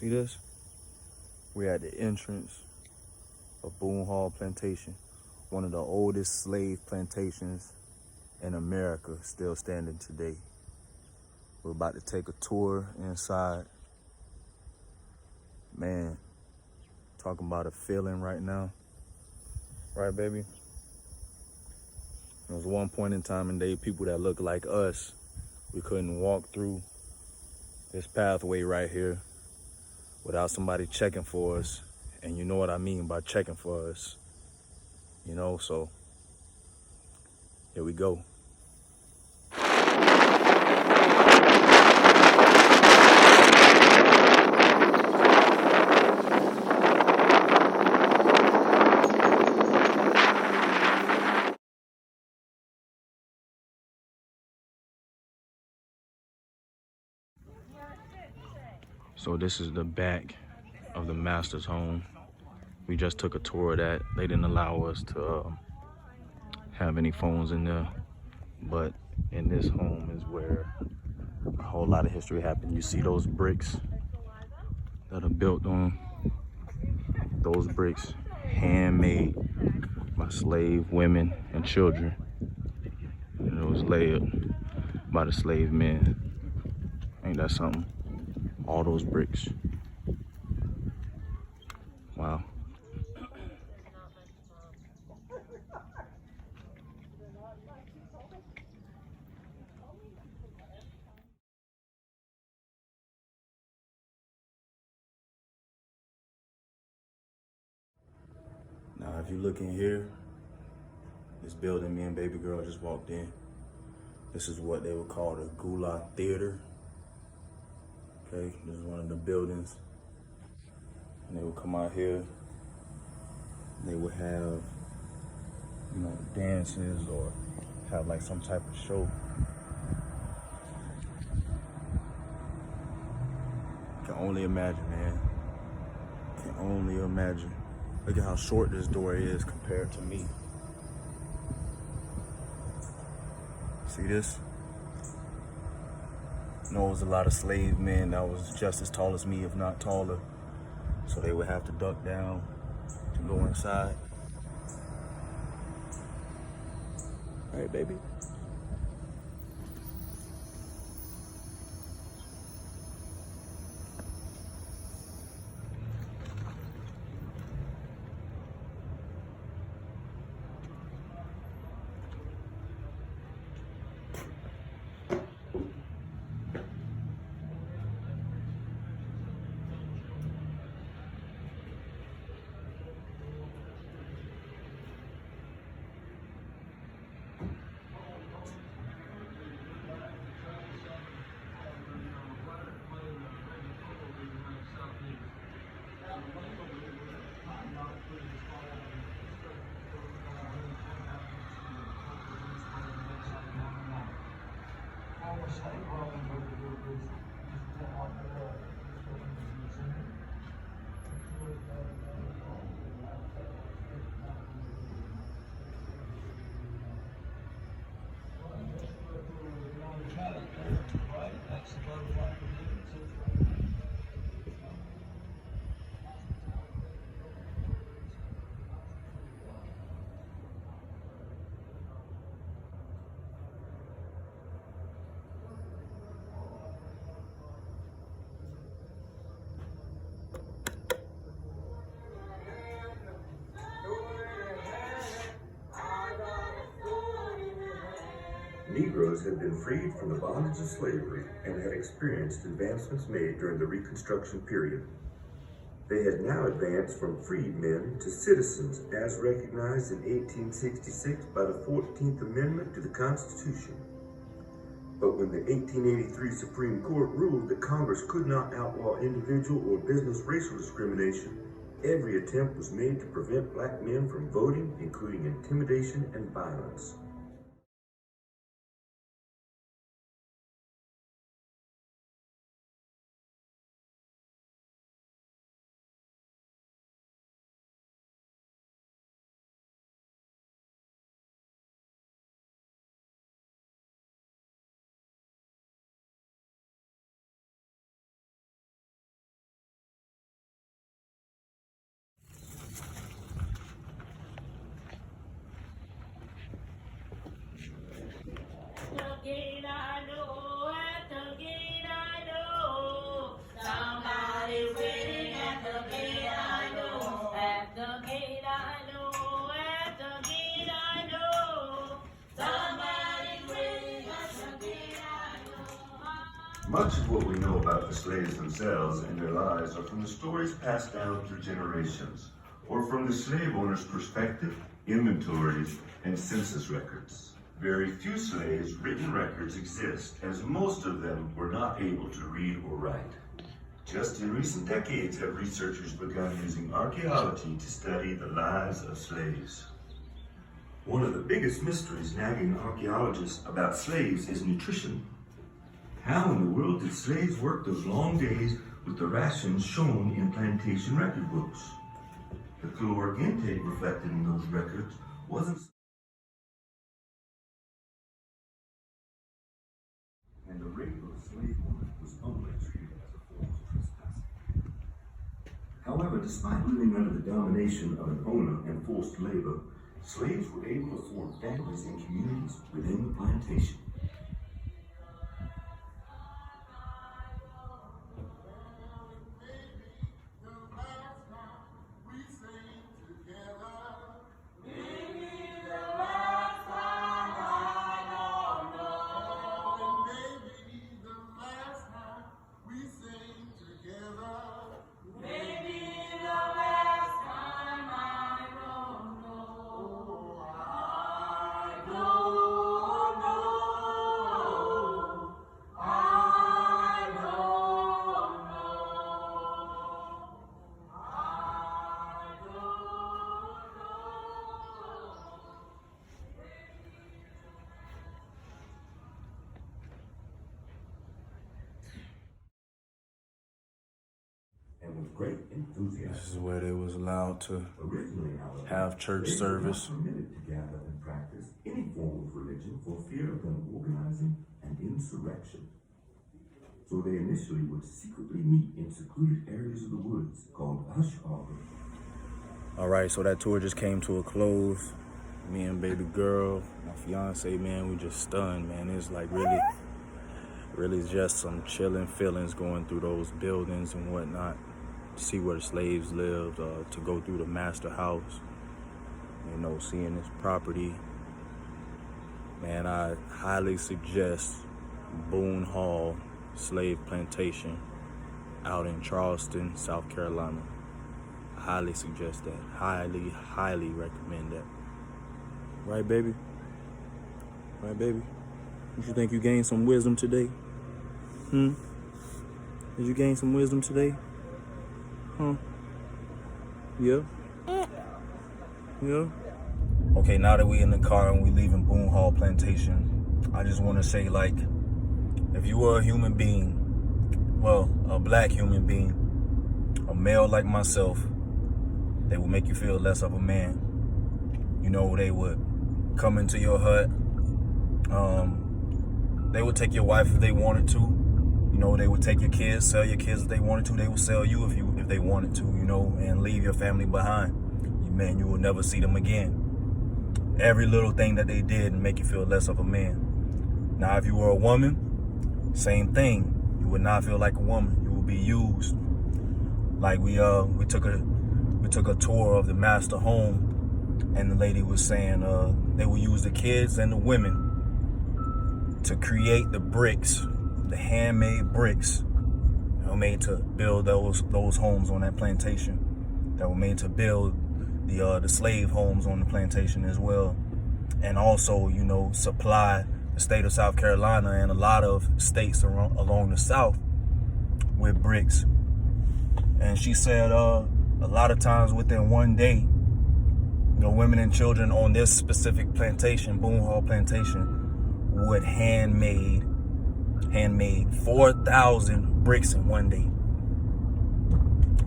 See this? We're at the entrance of Boone Plantation, one of the oldest slave plantations in America, still standing today. We're about to take a tour inside. Man, talking about a feeling right now. Right, baby? There was one point in time and day, people that look like us, we couldn't walk through this pathway right here without somebody checking for us. And you know what I mean by checking for us. You know, so here we go. So this is the back of the master's home. We just took a tour of that. They didn't allow us to have any phones in there. But in this home is where a whole lot of history happened. You see those bricks that are built on? Those bricks handmade by slave women and children. And it was laid by the slave men. Ain't that something? All those bricks. Wow. Now, if you look in here, this building me and baby girl just walked in. This is what they would call the Gulag Theater. Okay, this is one of the buildings. And they would come out here. They would have, you know, dances or have like some type of show. Can only imagine, man. Can only imagine. Look at how short this door is compared to me. See this? You know, it was a lot of slave men that was just as tall as me, if not taller. So they would have to duck down to go inside. All right, baby. Negroes had been freed from the bondage of slavery and had experienced advancements made during the Reconstruction period. They had now advanced from freedmen to citizens as recognized in 1866 by the 14th Amendment to the Constitution. But when the 1883 Supreme Court ruled that Congress could not outlaw individual or business racial discrimination, every attempt was made to prevent black men from voting, including intimidation and violence. Much of what we know about the slaves themselves and their lives are from the stories passed down through generations, or from the slave owner's perspective, inventories, and census records. Very few slaves' written records exist, as most of them were not able to read or write. Just in recent decades have researchers begun using archaeology to study the lives of slaves. One of the biggest mysteries nagging archaeologists about slaves is nutrition. How in the world did slaves work those long days with the rations shown in plantation record books? The caloric intake reflected in those records wasn't, and the rape of a slave woman was only treated as a form of trespassing. However, despite living under the domination of an owner and forced labor, slaves were able to form families and communities within the plantation. And with great enthusiasm. This is where they was allowed to Originally, however, have church they service. were not permitted to gather and practice any form of religion for fear of them organizing an insurrection. So they initially would secretly meet in secluded areas of the woods called hush harbor. All right, so that tour just came to a close. Me and baby girl, my fiance, man, we just stunned, man. It's like really just some chilling feelings going through those buildings and whatnot. See where the slaves lived, to go through the master house, you know, seeing this property. Man, I highly suggest Boone Hall Slave Plantation out in Charleston, South Carolina. I highly suggest that. Highly recommend that. Right, baby? Right, baby? Don't you think you gained some wisdom today? Did you gain some wisdom today? Huh? Yeah? Yeah? Okay, now that we in the car and we leaving Boone Hall Plantation, I just want to say, like, if you were a human being, well, a black human being, a male like myself, they would make you feel less of a man. You know, they would come into your hut. They would take your wife if they wanted to. You know, they would take your kids, sell your kids if they wanted to. They would sell you if they wanted to, you know, and leave your family behind. Man, you will never see them again. Every little thing that they did make you feel less of a man. Now, if you were a woman, same thing. You would not feel like a woman. You would be used. Like we took a tour of the master home, and the lady was saying they would use the kids and the women to create the bricks, the handmade bricks that were made to build those homes on that plantation, that were made to build the slave homes on the plantation as well, and also, you know, supply the state of South Carolina and a lot of states along the South with bricks. And she said a lot of times within one day, you know, women and children on this specific plantation, Boone Hall Plantation, would handmade 4,000 bricks in one day.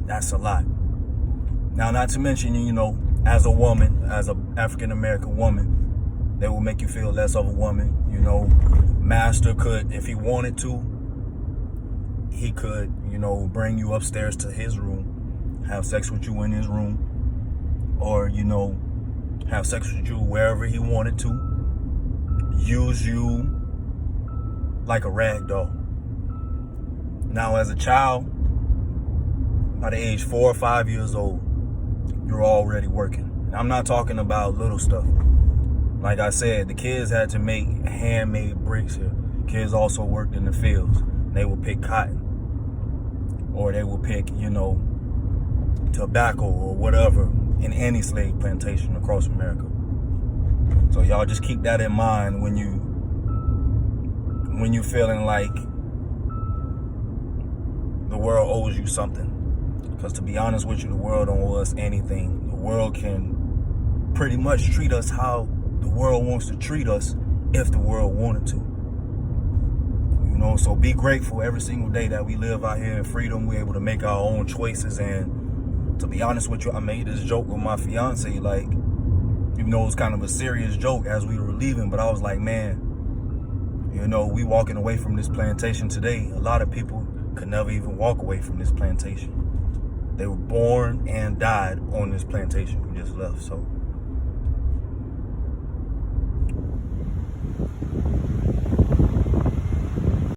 That's a lot. Now, not to mention, you know, as a woman, as an African-American woman, they will make you feel less of a woman. You know, master could, if he wanted to, he could, you know, bring you upstairs to his room, have sex with you in his room, or, you know, have sex with you wherever he wanted to, use you like a rag doll. Now, as a child, by the age 4 or 5 years old, you're already working. I'm not talking about little stuff. Like I said, the kids had to make handmade bricks here. Kids also worked in the fields. They will pick cotton, or they will pick, you know, tobacco or whatever in any slave plantation across America. So y'all just keep that in mind when you feeling like the world owes you something. Because to be honest with you, the world don't owe us anything. The world can pretty much treat us how the world wants to treat us if the world wanted to. You know, so be grateful every single day that we live out here in freedom. We're able to make our own choices. And to be honest with you, I made this joke with my fiance, like, even though it was kind of a serious joke as we were leaving, but I was like, man, you know, we walking away from this plantation today. A lot of people could never even walk away from this plantation. They were born and died on this plantation we just left. So